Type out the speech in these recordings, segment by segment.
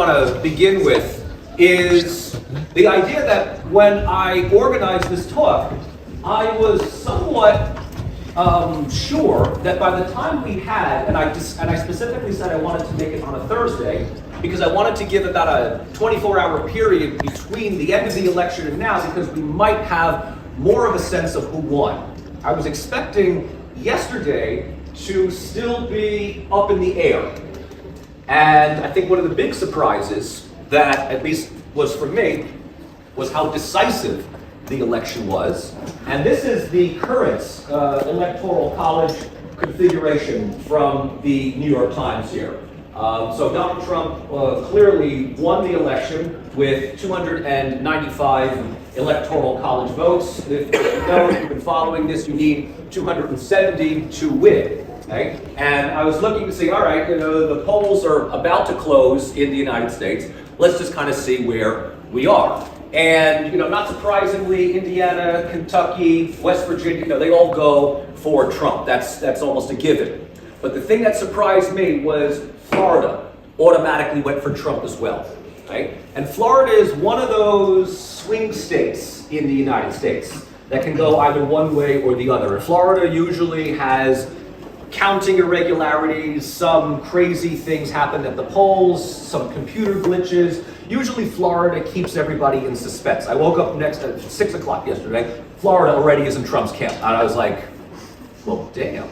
want to begin with is the idea that when I organized this talk, I was somewhat sure that by the time we had, and I specifically said I wanted to make it on a Thursday, because I wanted to give about a 24-hour period between the end of the election and now, because we might have more of a sense of who won. I was expecting yesterday to still be up in the air. And I think one of the big surprises that, at least was for me, was how decisive the election was. And this is the current electoral college configuration from the New York Times here. So Donald Trump clearly won the election with 295 electoral college votes. If you've been following this, you need 270 to win. Okay? And I was looking to see, all right, the polls are about to close in the United States. Let's just kind of see where we are. And not surprisingly, Indiana, Kentucky, West Virginia, they all go for Trump. That's almost a given. But the thing that surprised me was Florida automatically went for Trump as well. Right? And Florida is one of those swing states in the United States that can go either one way or the other. And Florida usually has counting irregularities, some crazy things happen at the polls, some computer glitches. Usually Florida keeps everybody in suspense. I woke up next at 6 o'clock yesterday. Florida already is in Trump's camp. And I was like, well, damn.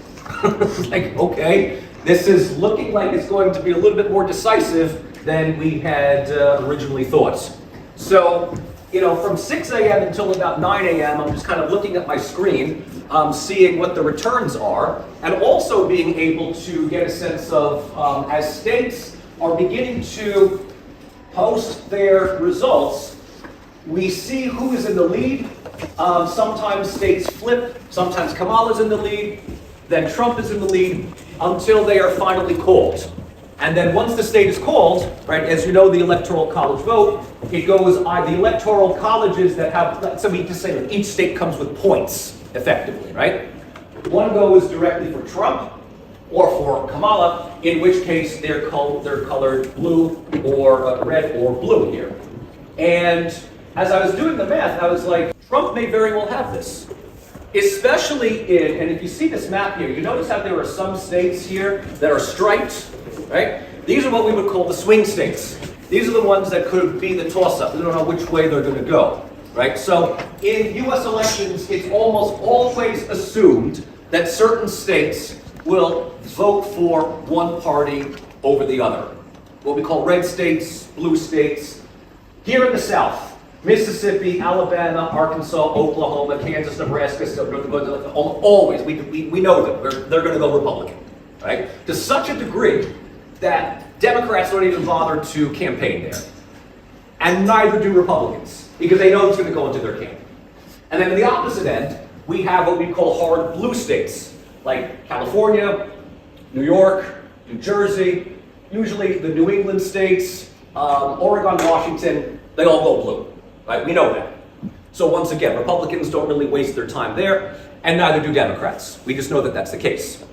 Like, okay, this is looking like it's going to be a little bit more decisive than we had originally thought. So, from 6 a.m. until about 9 a.m., I'm just kind of looking at my screen, seeing what the returns are, and also being able to get a sense of, as states are beginning to post their results, we see who is in the lead. Sometimes states flip, sometimes Kamala's in the lead, then Trump is in the lead, until they are finally called. And then once the state is called, right, as you know, the electoral college vote, it goes, the electoral colleges that have, so we just say that each state comes with points, effectively, right? One goes directly for Trump or for Kamala, in which case they're colored blue or red or blue here. And as I was doing the math, I was like, Trump may very well have this. Especially and if you see this map here, you notice how there are some states here that are striped, right? These are what we would call the swing states. These are the ones that could be the toss-up. We don't know which way they're going to go, right? So in U.S. elections, it's almost always assumed that certain states will vote for one party over the other. What we call red states, blue states. Here in the South, Mississippi, Alabama, Arkansas, Oklahoma, Kansas, Nebraska, always, we know them. They're going to go Republican, right? To such a degree that Democrats don't even bother to campaign there. And neither do Republicans, because they know it's going to go into their camp. And then on the opposite end, we have what we call hard blue states, like California, New York, New Jersey, usually the New England states, Oregon, Washington, they all go blue. Right? We know that. So once again, Republicans don't really waste their time there, and neither do Democrats. We just know that that's the case.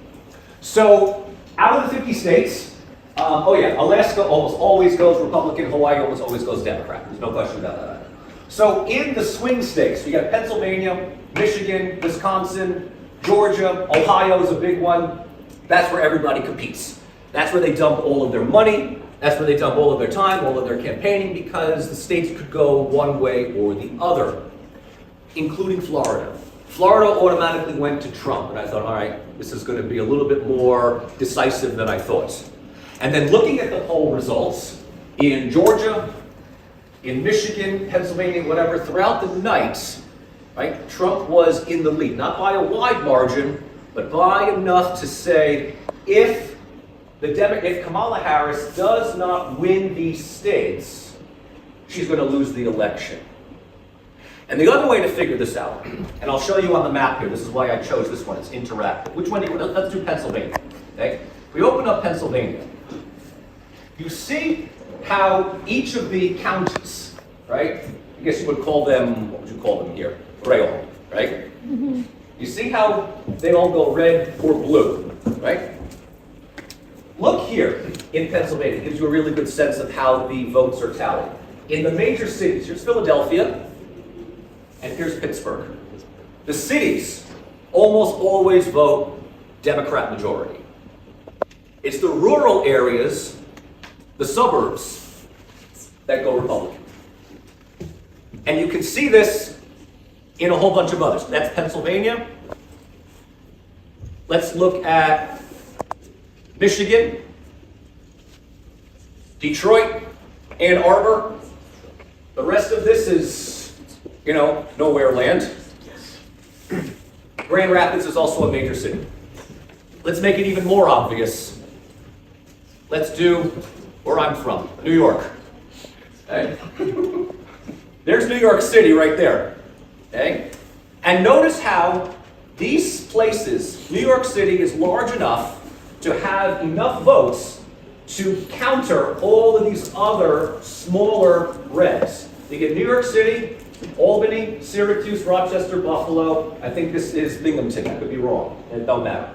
So out of the 50 states, Alaska almost always goes Republican, Hawaii almost always goes Democrat. There's no question about that. So in the swing states, we got Pennsylvania, Michigan, Wisconsin, Georgia, Ohio is a big one. That's where everybody competes. That's where they dump all of their money. That's where they dump all of their time, all of their campaigning, because the states could go one way or the other, including Florida. Florida automatically went to Trump, and I thought, all right, this is going to be a little bit more decisive than I thought. And then looking at the poll results in Georgia, in Michigan, Pennsylvania, whatever, throughout the night, right, Trump was in the lead, not by a wide margin, but by enough to say, if Kamala Harris does not win these states, she's going to lose the election. And the other way to figure this out, and I'll show you on the map here, this is why I chose this one, it's interactive. Which one let's do Pennsylvania, okay? If we open up Pennsylvania, you see how each of the counties, right? I guess you would call them, what would you call them here? Gray, right? Mm-hmm. You see how they all go red or blue, right? look here in Pennsylvania. It gives you a really good sense of how the votes are tallied. In the major cities, here's Philadelphia, and here's Pittsburgh. The cities almost always vote Democrat majority. It's the rural areas, the suburbs, that go Republican. And you can see this in a whole bunch of others. That's Pennsylvania. Let's look at Michigan, Detroit, Ann Arbor. The rest of this is, nowhere land. Grand Rapids is also a major city. Let's make it even more obvious. Let's do where I'm from, New York. Okay? There's New York City right there. Okay? And notice how these places, New York City is large enough to have enough votes to counter all of these other smaller reds. You get New York City, Albany, Syracuse, Rochester, Buffalo. I think this is Binghamton. I could be wrong. It don't matter.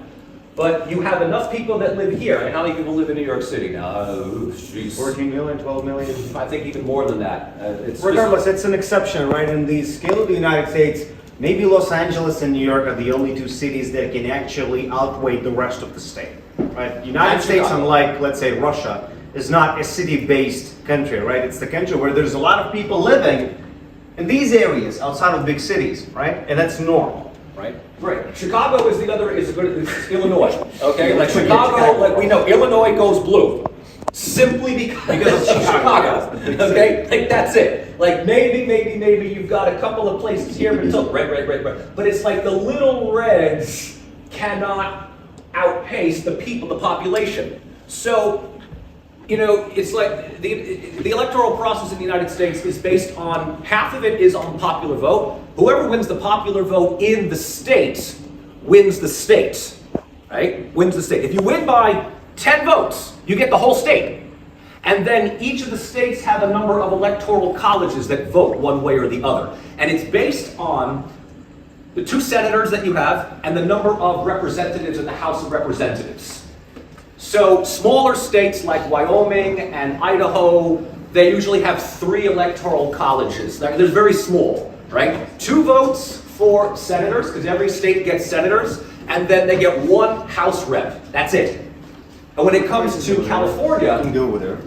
But you have enough people that live here. And how many people live in New York City now? 14 million, 12 million? I think even more than that. Regardless, it's an exception, right? In the scale of the United States, maybe Los Angeles and New York are the only two cities that can actually outweigh the rest of the state, right? United States, unlike, let's say, Russia, is not a city-based country, right? It's the country where there's a lot of people living in these areas outside of big cities, right? And that's normal, right? Right. Chicago is it's Illinois. Okay, like Chicago, like we know, Illinois goes blue simply because of Chicago. Okay, like that's it. Like maybe you've got a couple of places here, but it's red. But it's like the little reds cannot outpace the population. So, it's like the electoral process in the United States is based on, half of it is on popular vote. Whoever wins the popular vote in the state wins the state, right? Wins the state. If you win by 10 votes, you get the whole state. And then each of the states have a number of electoral colleges that vote one way or the other. And it's based on the 2 senators that you have and the number of representatives in the House of Representatives. So smaller states like Wyoming and Idaho, they usually have 3 electoral colleges. They're very small, right? 2 votes for senators, because every state gets senators, and then they get 1 House rep. That's it. And when it comes to California,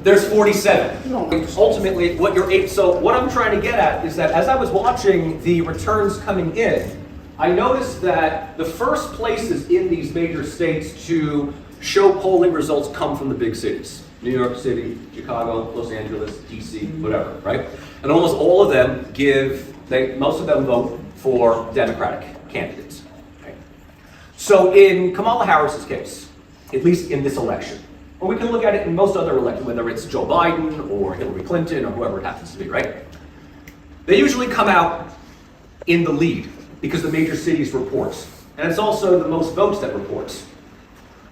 there's 47. Ultimately, what I'm trying to get at is that as I was watching the returns coming in, I noticed that the first places in these major states to show polling results come from the big cities. New York City, Chicago, Los Angeles, DC, whatever, right? And almost all of them most of them vote for Democratic candidates. Right? So in Kamala Harris's case, at least in this election, or we can look at it in most other elections, whether it's Joe Biden or Hillary Clinton or whoever it happens to be, right? They usually come out in the lead because the major cities report. And it's also the most votes that reports.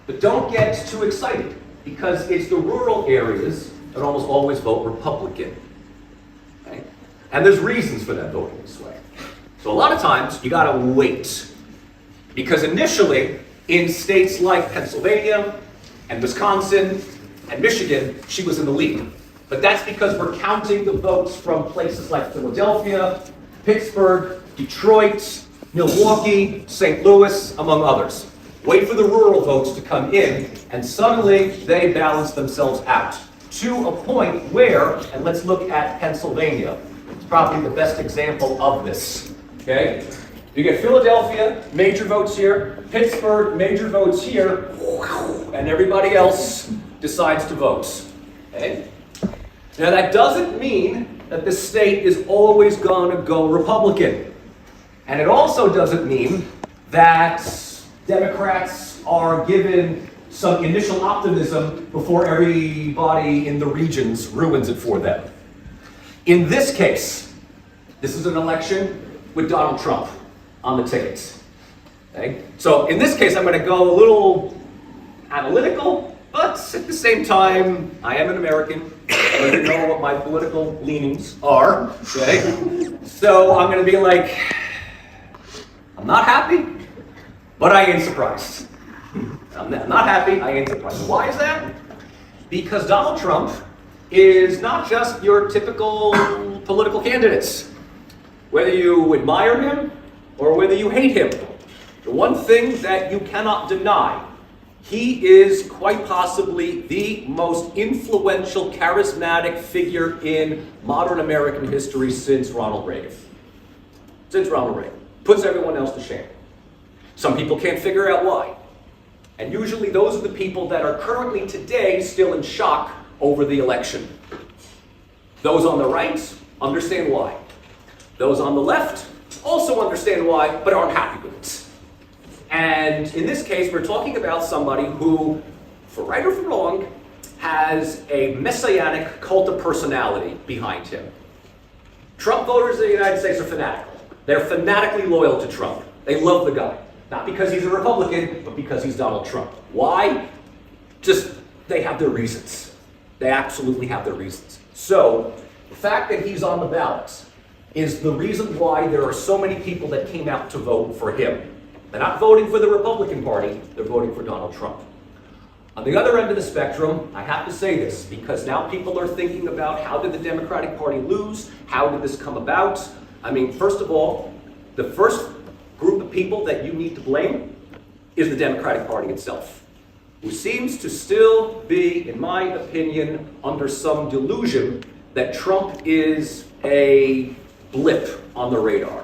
But don't get too excited, because it's the rural areas that almost always vote Republican. Right? And there's reasons for that voting this way. So a lot of times, you gotta wait. Because initially, in states like Pennsylvania, and Wisconsin, and Michigan, she was in the lead. But that's because we're counting the votes from places like Philadelphia, Pittsburgh, Detroit, Milwaukee, St. Louis, among others. Wait for the rural votes to come in, and suddenly they balance themselves out to a point where, and let's look at Pennsylvania. It's probably the best example of this, okay? You get Philadelphia, major votes here, Pittsburgh, major votes here, and everybody else decides to vote, okay? Now that doesn't mean that the state is always going to go Republican. And it also doesn't mean that Democrats are given some initial optimism before everybody in the regions ruins it for them. In this case, this is an election with Donald Trump on the ticket. Okay? So in this case, I'm going to go a little analytical, but at the same time, I am an American. I don't know what my political leanings are. Okay? So I'm going to be like, I'm not happy, but I ain't surprised. I'm not happy, I ain't surprised. Why is that? Because Donald Trump is not just your typical political candidates. Whether you admire him or whether you hate him, the one thing that you cannot deny, he is quite possibly the most influential, charismatic figure in modern American history since Ronald Reagan. Since Ronald Reagan. Puts everyone else to shame. Some people can't figure out why. And usually those are the people that are currently today still in shock over the election. Those on the right understand why. Those on the left also understand why, but aren't happy with it. And in this case, we're talking about somebody who, for right or for wrong, has a messianic cult of personality behind him. Trump voters in the United States are fanatical. They're fanatically loyal to Trump. They love the guy. Not because he's a Republican, but because he's Donald Trump. Why? Just, they have their reasons. They absolutely have their reasons. So, the fact that he's on the ballot is the reason why there are so many people that came out to vote for him. They're not voting for the Republican Party, they're voting for Donald Trump. On the other end of the spectrum, I have to say this, because now people are thinking about how did the Democratic Party lose? How did this come about? I mean, first of all, the first group of people that you need to blame is the Democratic Party itself, who seems to still be, in my opinion, under some delusion that Trump is a blip on the radar,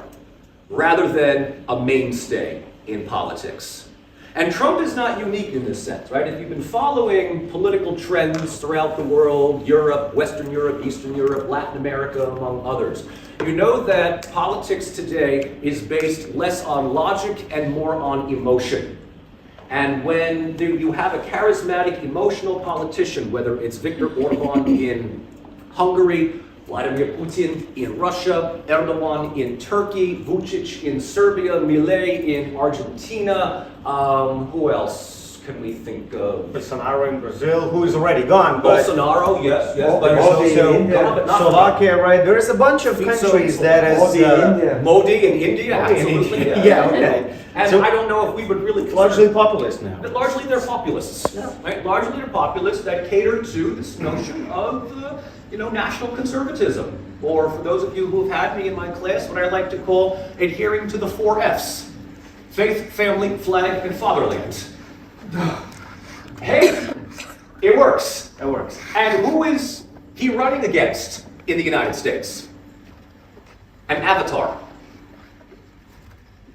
rather than a mainstay in politics. And Trump is not unique in this sense, right? If you've been following political trends throughout the world, Europe, Western Europe, Eastern Europe, Latin America, among others, you know that politics today is based less on logic and more on emotion. And when you have a charismatic, emotional politician, whether it's Viktor Orban in Hungary, Vladimir Putin in Russia, Erdogan in Turkey, Vučić in Serbia, Milei in Argentina, who else can we think of? Bolsonaro in Brazil, who is already gone. Bolsonaro, yes, but Modi also in Slovakia, right? There's a bunch of countries that is... Modi in India, absolutely. Yeah, okay. And So- I don't know if we would really Largely populist now. But largely they're populists, right? Largely they're populists that cater to this notion of, national conservatism. Or for those of you who have had me in my class, what I like to call adhering to the 4 Fs. Faith, family, flag, and fatherland. Hey, it works. It works. And who is he running against in the United States? An avatar.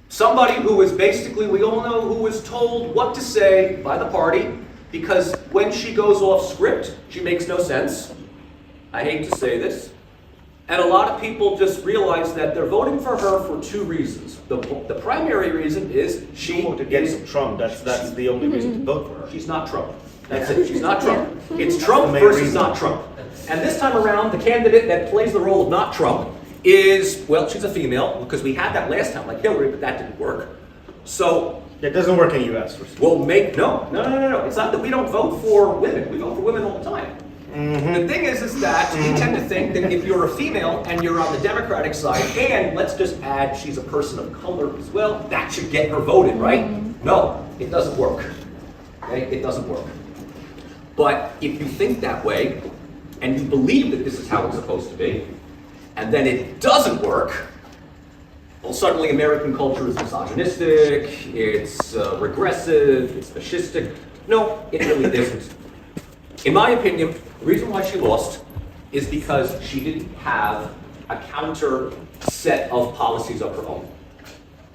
Somebody who is basically, we all know, who is told what to say by the party, because when she goes off script, she makes no sense. I hate to say this. And a lot of people just realize that they're voting for her for 2 reasons. The primary reason is she Vote against Trump. That's the only reason to vote for her. She's not Trump. That's it. She's not Trump. It's the Trump main versus reason. not Trump. And this time around, the candidate that plays the role of not Trump is, well, she's a female, because we had that last time, like Hillary, but that didn't work. So It doesn't work in the U.S. we'll make, no. It's not that we don't vote for women. We vote for women all the time. The thing is that we tend to think that if you're a female and you're on the Democratic side, and let's just add she's a person of color as well, that should get her voted, right? No, it doesn't work. Okay? It doesn't work. But if you think that way, and you believe that this is how it's supposed to be, and then it doesn't work, well, suddenly American culture is misogynistic, it's regressive, it's fascistic. No, it really isn't. In my opinion, the reason why she lost is because she didn't have a counter set of policies of her own.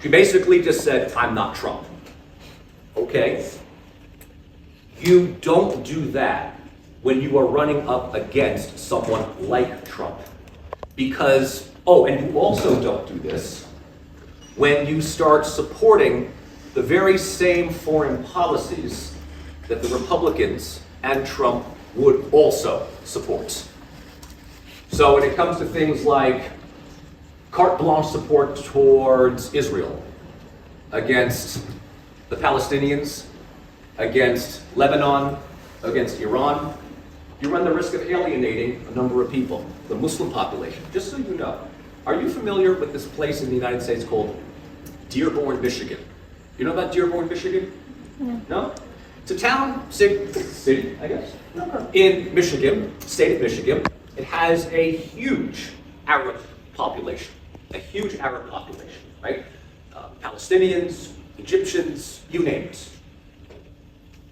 She basically just said, I'm not Trump. Okay. You don't do that when you are running up against someone like Trump. Because, and you also don't do this when you start supporting the very same foreign policies that the Republicans and Trump would also support. So when it comes to things like carte blanche support towards Israel, against the Palestinians, against Lebanon, against Iran, you run the risk of alienating a number of people, the Muslim population. Just so you know, are you familiar with this place in the United States called Dearborn, Michigan? You know about Dearborn, Michigan? No? It's a town, city, I guess, in Michigan, state of Michigan. It has a huge Arab population, right? Palestinians, Egyptians, you name it.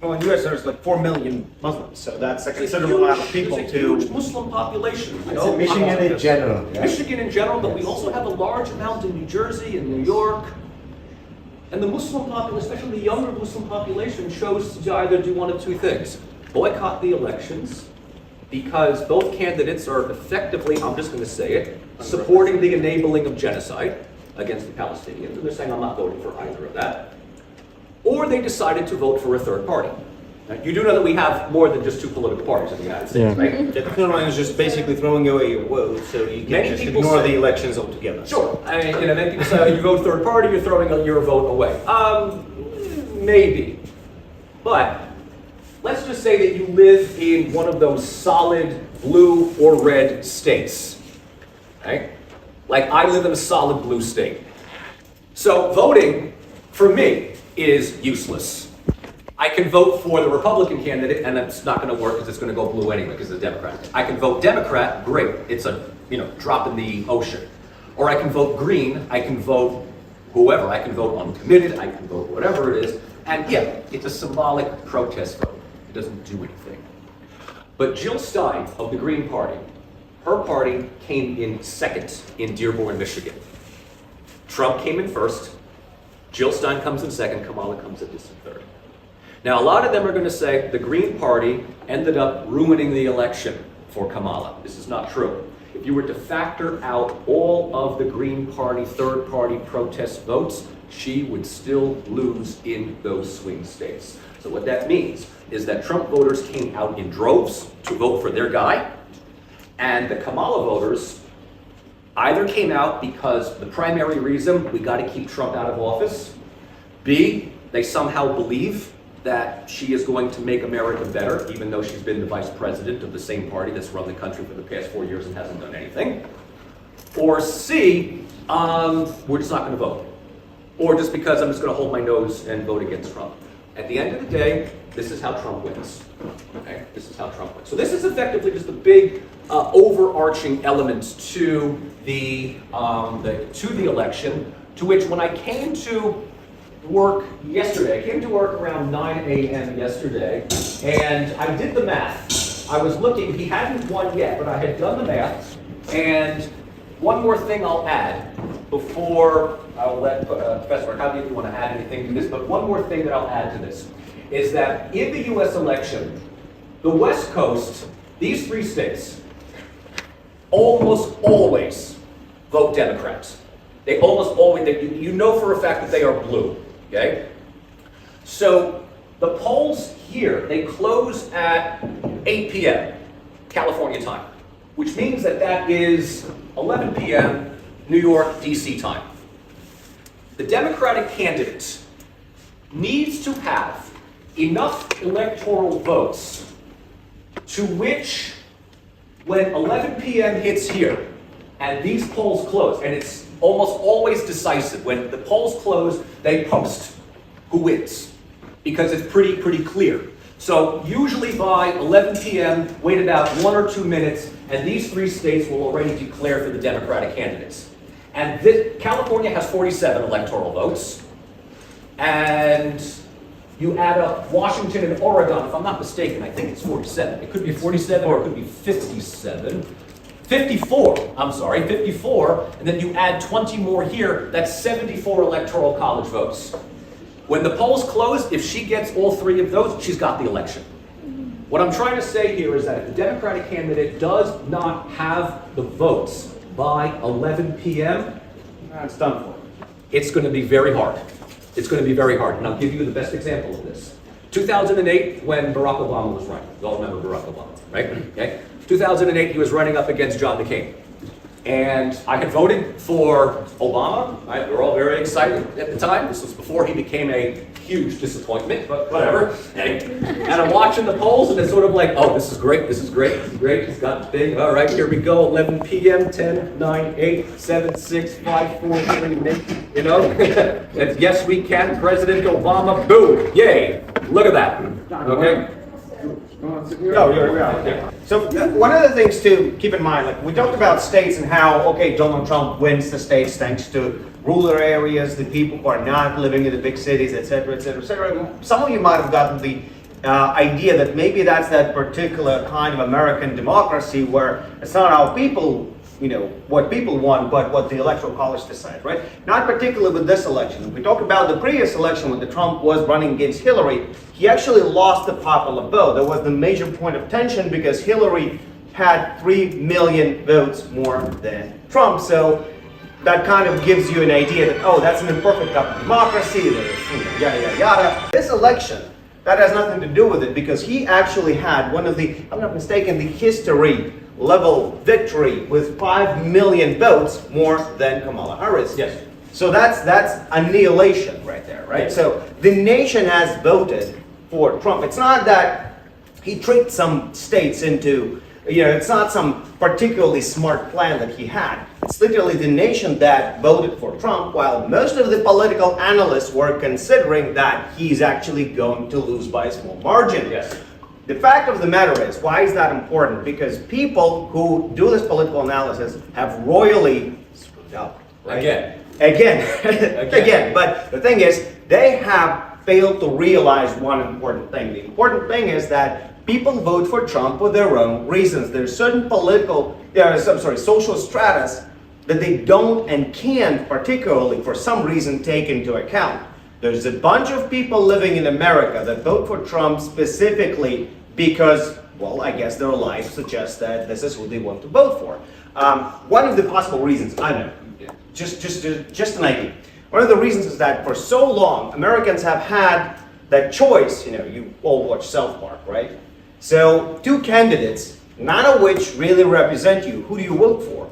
Well, in the U.S. there's like 4 million Muslims, so that's a considerable amount of people There's a huge Muslim population. You know, Michigan in general. Yeah. Michigan in general, but we also have a large amount in New Jersey and New York. And the Muslim population, especially the younger Muslim population, chose to either do one of two things. Boycott the elections, because both candidates are effectively, I'm just going to say it, supporting the enabling of genocide against the Palestinians. And they're saying, I'm not voting for either of that. Or they decided to vote for a third party. Now, you do know that we have more than just two political parties in the United States, right? The third one is just basically throwing away your vote, so you can Many just people ignore say- the elections altogether. Sure. I mean, many people say, you vote third party, you're throwing your vote away. Maybe. But let's just say that you live in one of those solid blue or red states. Okay? Like I live in a solid blue state. So voting, for me, is useless. I can vote for the Republican candidate, and it's not going to work because it's going to go blue anyway because it's a Democrat. I can vote Democrat, great. It's a drop in the ocean. Or I can vote green. I can vote whoever. I can vote uncommitted. I can vote whatever it is. And yeah, it's a symbolic protest vote. It doesn't do anything. But Jill Stein of the Green Party, her party came in second in Dearborn, Michigan. Trump came in first. Jill Stein comes in second. Kamala comes in third. Now, a lot of them are going to say the Green Party ended up ruining the election for Kamala. This is not true. If you were to factor out all of the Green Party, third party protest votes, she would still lose in those swing states. So what that means is that Trump voters came out in droves to vote for their guy, and the Kamala voters either came out because the primary reason, we got to keep Trump out of office. B, they somehow believe that she is going to make America better, even though she's been the vice president of the same party that's run the country for the past 4 years and hasn't done anything. Or C, we're just not going to vote. Or just because I'm just going to hold my nose and vote against Trump. At the end of the day, this is how Trump wins. Okay, this is how Trump wins. So this is effectively just a big overarching element to the election, to which when I came to work yesterday, I came to work around 9 a.m. yesterday, and I did the math. I was looking, he hadn't won yet, but I had done the math, and one more thing I'll add before I'll let Professor Arkadiy, if you want to add anything to this, but one more thing that I'll add to this is that in the U.S. election, the West Coast, these three states, almost always vote Democrats. They almost always, you know for a fact that they are blue, okay? So the polls here, they close at 8 p.m. California time, which means that that is 11 p.m. New York, D.C. time. The Democratic candidate needs to have enough electoral votes to which, when 11 p.m. hits here, and these polls close, and it's almost always decisive. When the polls close, they post who wins, because it's pretty clear. So usually by 11 p.m., wait about 1 or 2 minutes, and these three states will already declare for the Democratic candidates. And California has 47 electoral votes, and you add up Washington and Oregon, if I'm not mistaken, I think it's 47. It could be 47 or it could be 57. 54, I'm sorry, 54, and then you add 20 more here, that's 74 electoral college votes. When the polls close, if she gets all three of those, she's got the election. What I'm trying to say here is that if the Democratic candidate does not have the votes by 11 p.m., It's done for. it's going to be very hard. It's going to be very hard, and I'll give you the best example of this. 2008, when Barack Obama was running. You all remember Barack Obama, right? Okay. 2008, he was running up against John McCain. And I had voted for Obama. We were all very excited at the time. This was before he became a huge disappointment, but whatever. And I'm watching the polls, and it's sort of like, oh, this is great, this is great, this is great. He's got the thing. All right, here we go. 11 p.m., 10, 9, 8, 7, 6, 5, 4, 3, you know? And yes, we can. President Obama, boom, yay. Look at that. Okay? No, yeah. So one of the things to keep in mind, like we talked about states and how, okay, Donald Trump wins the states thanks to rural areas, the people who are not living in the big cities, et cetera, et cetera, et cetera. Some of you might have gotten the idea that maybe that's that particular kind of American democracy where it's not how people, you know, what people want, but what the Electoral College decides, right? Not particularly with this election. If we talk about the previous election when the Trump was running against Hillary, he actually lost the popular vote. That was the major point of tension because Hillary had 3 million votes more than Trump. So that kind of gives you an idea that, oh, that's an imperfect democracy, there's, you know, yada, yada, yada. This election, that has nothing to do with it because he actually had one of the, if I'm not mistaken, the history level victory with 5 million votes more than Kamala Harris. Yes. So that's annihilation right there, right? Yes. So the nation has voted for Trump. It's not that he tricked some states into, you know, it's not some particularly smart plan that he had. It's literally the nation that voted for Trump, while most of the political analysts were considering that he's actually going to lose by a small margin. Yes. The fact of the matter is, why is that important? Because people who do this political analysis have royally screwed up. Right? Again. But the thing is, they have failed to realize one important thing. The important thing is that people vote for Trump for their own reasons. There's certain social stratus that they don't and can't, particularly for some reason, take into account. There's a bunch of people living in America that vote for Trump specifically because, well, I guess their life suggests that this is who they want to vote for. One of the possible reasons, I don't know, just an idea. One of the reasons is that for so long, Americans have had that choice. You know, you all watch South Park, right? So, two candidates, none of which really represent you. Who do you vote for?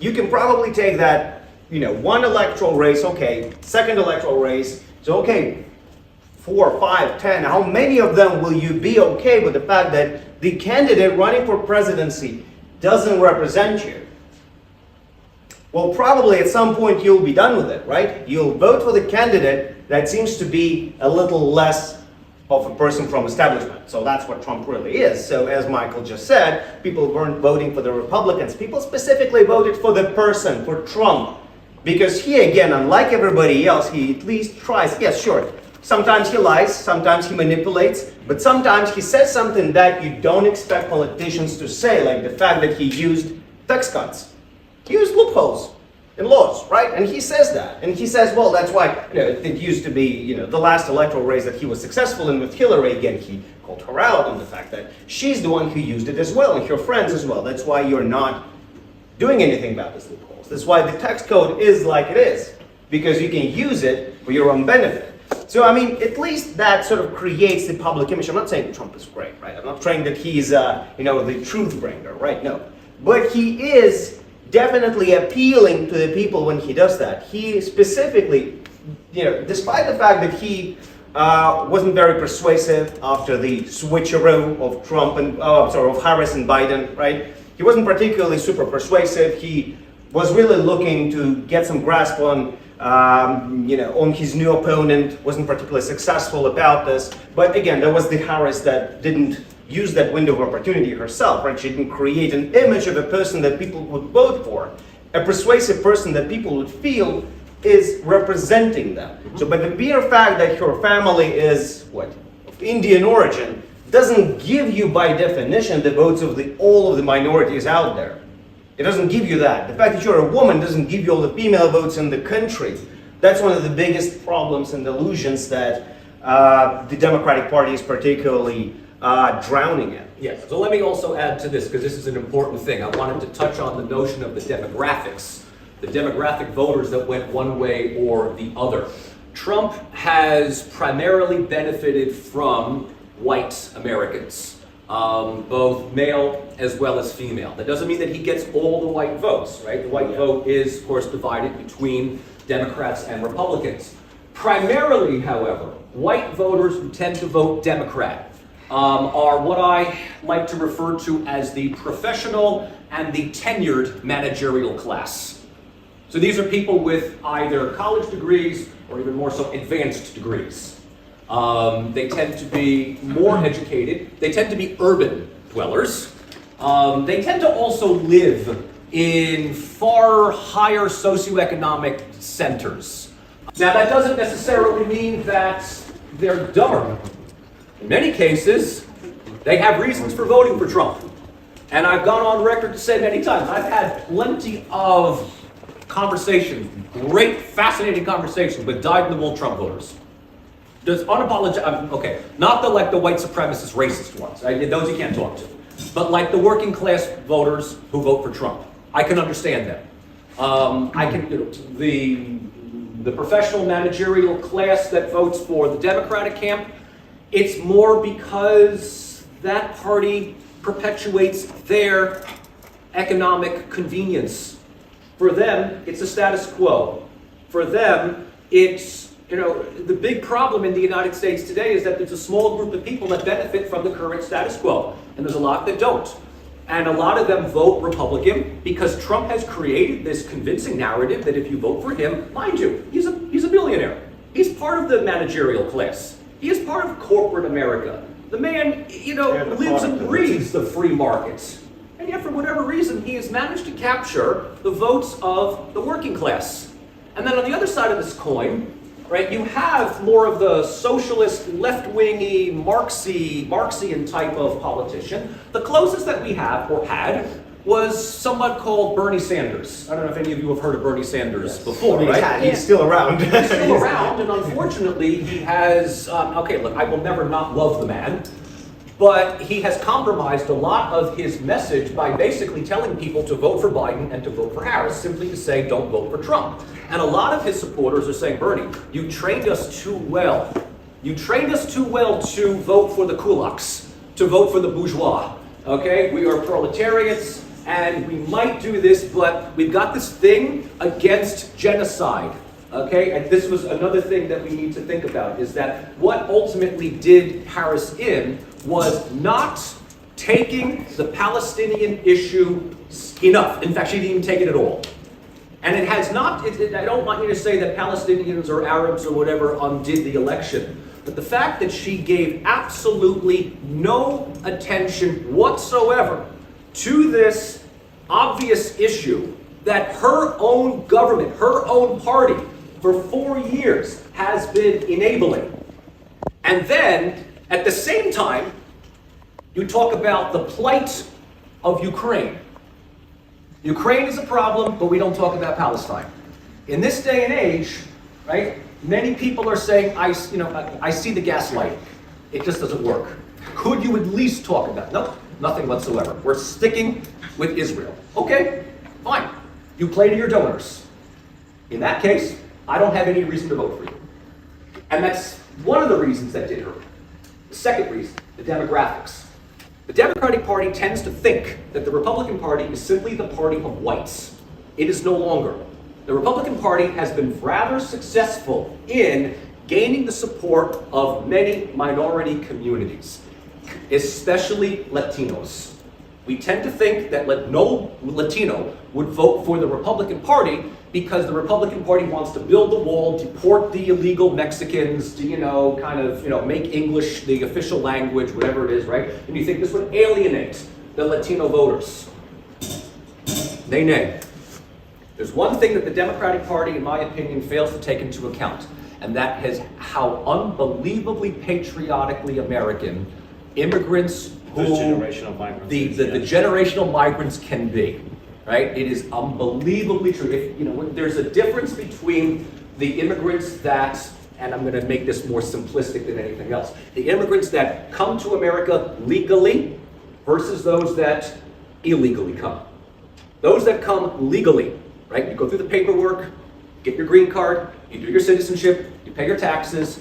You can probably take that, you know, one electoral race, okay, second electoral race, so okay, 4, 5, 10, how many of them will you be okay with the fact that the candidate running for presidency doesn't represent you? Well, probably at some point you'll be done with it, right? You'll vote for the candidate that seems to be a little less of a person from establishment. So that's what Trump really is. So as Michael just said, people weren't voting for the Republicans. People specifically voted for the person, for Trump. Because he, again, unlike everybody else, he at least tries. Yes, sure. Sometimes he lies, sometimes he manipulates, but sometimes he says something that you don't expect politicians to say, like the fact that he used tax cuts. He used loopholes in laws, right? And he says that. And he says, well, that's why, you know, it used to be, you know, the last electoral race that he was successful in with Hillary, again, he called her out on the fact that she's the one who used it as well, and her friends as well. That's why you're not doing anything about this loophole. That's why the tax code is like it is, because you can use it for your own benefit. So, I mean, at least that sort of creates the public image. I'm not saying Trump is great, right? I'm not saying that he's, you know, the truth bringer, right? No. But he is definitely appealing to the people when he does that. He specifically, you know, despite the fact that he wasn't very persuasive after the switcheroo of Trump and, of Harris and Biden, right? He wasn't particularly super persuasive. He was really looking to get some grasp on, you know, on his new opponent. Wasn't particularly successful about this. But again, there was the Harris that didn't use that window of opportunity herself, right? She didn't create an image of a person that people would vote for, a persuasive person that people would feel is representing them. So, but the mere fact that her family is, of Indian origin, doesn't give you by definition the votes of all of the minorities out there. It doesn't give you that. The fact that you're a woman doesn't give you all the female votes in the country. That's one of the biggest problems and delusions that the Democratic Party is particularly drowning in. Yes, so let me also add to this, because this is an important thing. I wanted to touch on the notion of the demographics, the demographic voters that went one way or the other. Trump has primarily benefited from white Americans. both male as well as female. That doesn't mean that he gets all the white votes, right? The white vote is, of course, divided between Democrats and Republicans. Primarily, however, white voters who tend to vote Democrat are what I like to refer to as the professional and the tenured managerial class. So these are people with either college degrees or even more so advanced degrees. They tend to be more educated. They tend to be urban dwellers. They tend to also live in far higher socioeconomic centers. Now, that doesn't necessarily mean that they're dumber. In many cases, they have reasons for voting for Trump. And I've gone on record to say many times, I've had plenty of conversations, great, fascinating conversations with dyed-in-the-wool Trump voters. There's unapologetic, okay, not the white supremacist racist ones, right? Those you can't talk to. But like the working class voters who vote for Trump. I can understand them. The professional managerial class that votes for the Democratic camp, it's more because that party perpetuates their economic convenience. For them, it's a status quo. For them, it's, the big problem in the United States today is that there's a small group of people that benefit from the current status quo, and there's a lot that don't. And a lot of them vote Republican because Trump has created this convincing narrative that if you vote for him, mind you, he's a billionaire. He's part of the managerial class. He is part of corporate America. The man, lives and breathes the free markets. And yet, for whatever reason, he has managed to capture the votes of the working class. And then on the other side of this coin, right, you have more of the socialist, left-wingy, Marxian type of politician. The closest that we have, or had, was someone called Bernie Sanders. I don't know if any of you have heard of Bernie Sanders before, right? He's still around. He's still around, and unfortunately, he has, okay, look, I will never not love the man, but he has compromised a lot of his message by basically telling people to vote for Biden and to vote for Harris, simply to say, don't vote for Trump. And a lot of his supporters are saying, Bernie, you trained us too well. You trained us too well to vote for the kulaks, to vote for the bourgeois. Okay, we are proletariats, and we might do this, but we've got this thing against genocide. Okay, and this was another thing that we need to think about, is that what ultimately did Harris in was not taking the Palestinian issue enough. In fact, she didn't even take it at all. And it has not, I don't want you to say that Palestinians or Arabs or whatever undid the election. But the fact that she gave absolutely no attention whatsoever to this obvious issue that her own government, her own party, for 4 years has been enabling. And then, at the same time, you talk about the plight of Ukraine. Ukraine is a problem, but we don't talk about Palestine. In this day and age, right, many people are saying, I see the gaslighting. It just doesn't work. Could you at least talk about it? Nope, nothing whatsoever. We're sticking with Israel. Okay, fine. You play to your donors. In that case, I don't have any reason to vote for you. And that's one of the reasons that did her. The second reason, the demographics. The Democratic Party tends to think that the Republican Party is simply the party of whites. It is no longer. The Republican Party has been rather successful in gaining the support of many minority communities, especially Latinos. We tend to think that no Latino would vote for the Republican Party because the Republican Party wants to build the wall, deport the illegal Mexicans, to, make English the official language, whatever it is, right? And you think this would alienate the Latino voters. Nay. There's one thing that the Democratic Party, in my opinion, fails to take into account, and that is how unbelievably patriotically American immigrants the generational migrants can be, right? It is unbelievably true. There's a difference between the immigrants that, and I'm going to make this more simplistic than anything else, the immigrants that come to America legally versus those that illegally come. Those that come legally, right? You go through the paperwork, get your green card, you do your citizenship, you pay your taxes,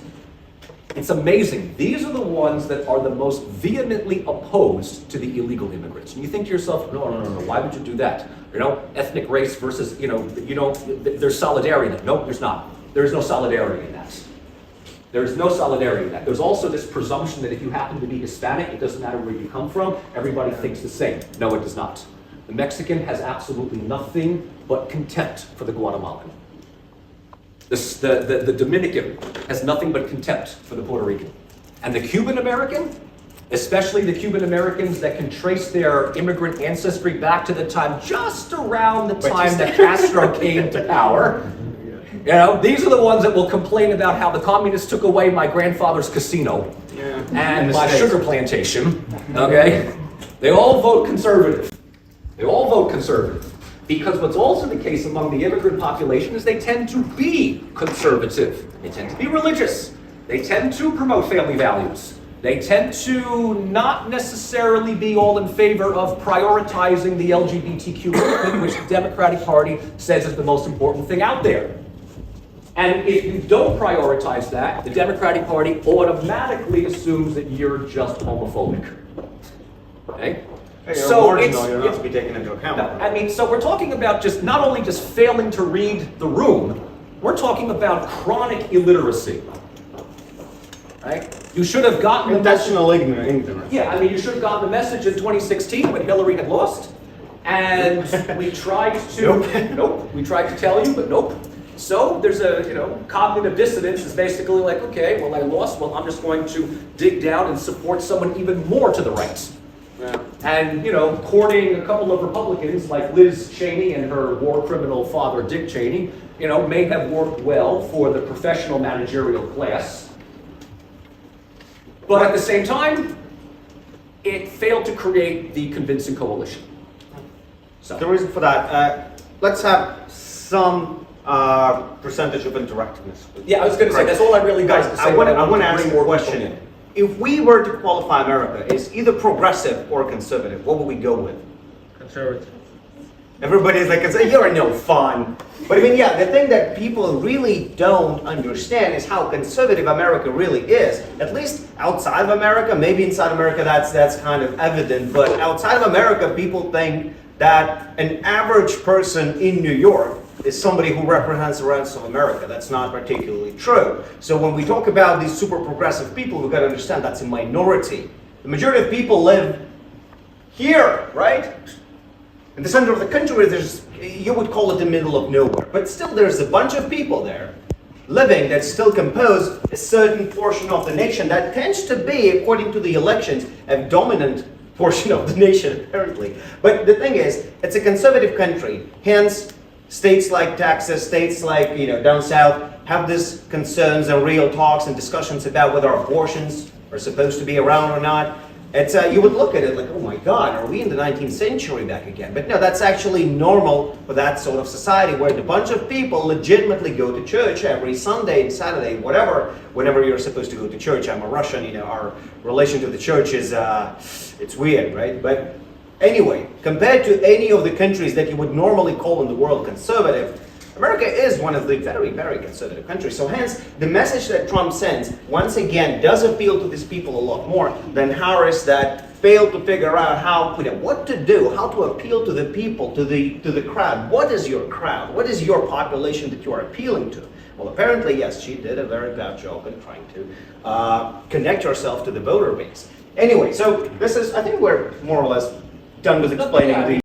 It's amazing. These are the ones that are the most vehemently opposed to the illegal immigrants. And you think to yourself, no, why would you do that? You know, ethnic race versus, there's solidarity in that. Nope, there's not. There's no solidarity in that. There's no solidarity in that. There's also this presumption that if you happen to be Hispanic, it doesn't matter where you come from, everybody thinks the same. No, it does not. The Mexican has absolutely nothing but contempt for the Guatemalan. The Dominican has nothing but contempt for the Puerto Rican. And the Cuban American, especially the Cuban Americans that can trace their immigrant ancestry back to the time just around the time that Castro came to power. You know, these are the ones that will complain about how the communists took away my grandfather's casino and my sugar plantation. Okay? They all vote conservative. They all vote conservative. Because what's also the case among the immigrant population is they tend to be conservative. They tend to be religious. They tend to promote family values. They tend to not necessarily be all in favor of prioritizing the LGBTQ movement, which the Democratic Party says is the most important thing out there. And if you don't prioritize that, the Democratic Party automatically assumes that you're just homophobic. Okay? Hey, so you're not to be taken into account. No, I mean, so we're talking about just not only just failing to read the room, we're talking about chronic illiteracy. Right? You should have gotten intentional ignorance. Yeah, I mean, you should have gotten the message in 2016 when Hillary had lost, and we tried to. Nope. We tried to tell you, but nope. So there's a, cognitive dissonance is basically like, okay, well, I lost. Well, I'm just going to dig down and support someone even more to the right. Yeah. And, courting a couple of Republicans like Liz Cheney and her war criminal father, Dick Cheney, may have worked well for the professional managerial class. But at the same time, it failed to create the convincing coalition. So the reason for that, let's have some percentage of interactiveness. Yeah, I was going to say, that's all I really got to say. I want to ask you a question. If we were to qualify America as either progressive or conservative, what would we go with? Conservative. Everybody's like, you're no fun. But I mean, the thing that people really don't understand is how conservative America really is. At least outside of America, maybe inside America that's kind of evident, but outside of America, people think that an average person in New York is somebody who represents the rest of America. That's not particularly true. So when we talk about these super progressive people, we've got to understand that's a minority. The majority of people live here, right? In the center of the country, you would call it the middle of nowhere. But still, there's a bunch of people there living that still compose a certain portion of the nation that tends to be, according to the elections, a dominant portion of the nation, apparently. But the thing is, it's a conservative country. Hence, states like Texas, states like, down south, have these concerns and real talks and discussions about whether abortions are supposed to be around or not. It's, you would look at it like, oh my God, are we in the 19th century back again? But no, that's actually normal for that sort of society where a bunch of people legitimately go to church every Sunday and Saturday, whatever, whenever you're supposed to go to church. I'm a Russian, our relation to the church is, it's weird, right? But anyway, compared to any of the countries that you would normally call in the world conservative, America is one of the very, very conservative countries. So hence, the message that Trump sends, once again, does appeal to these people a lot more than Harris that failed to figure out what to do, how to appeal to the people, to the crowd. What is your crowd? What is your population that you are appealing to? Well, apparently, yes, she did a very bad job in trying to connect herself to the voter base. Anyway, so this is, I think we're more or less done with explaining the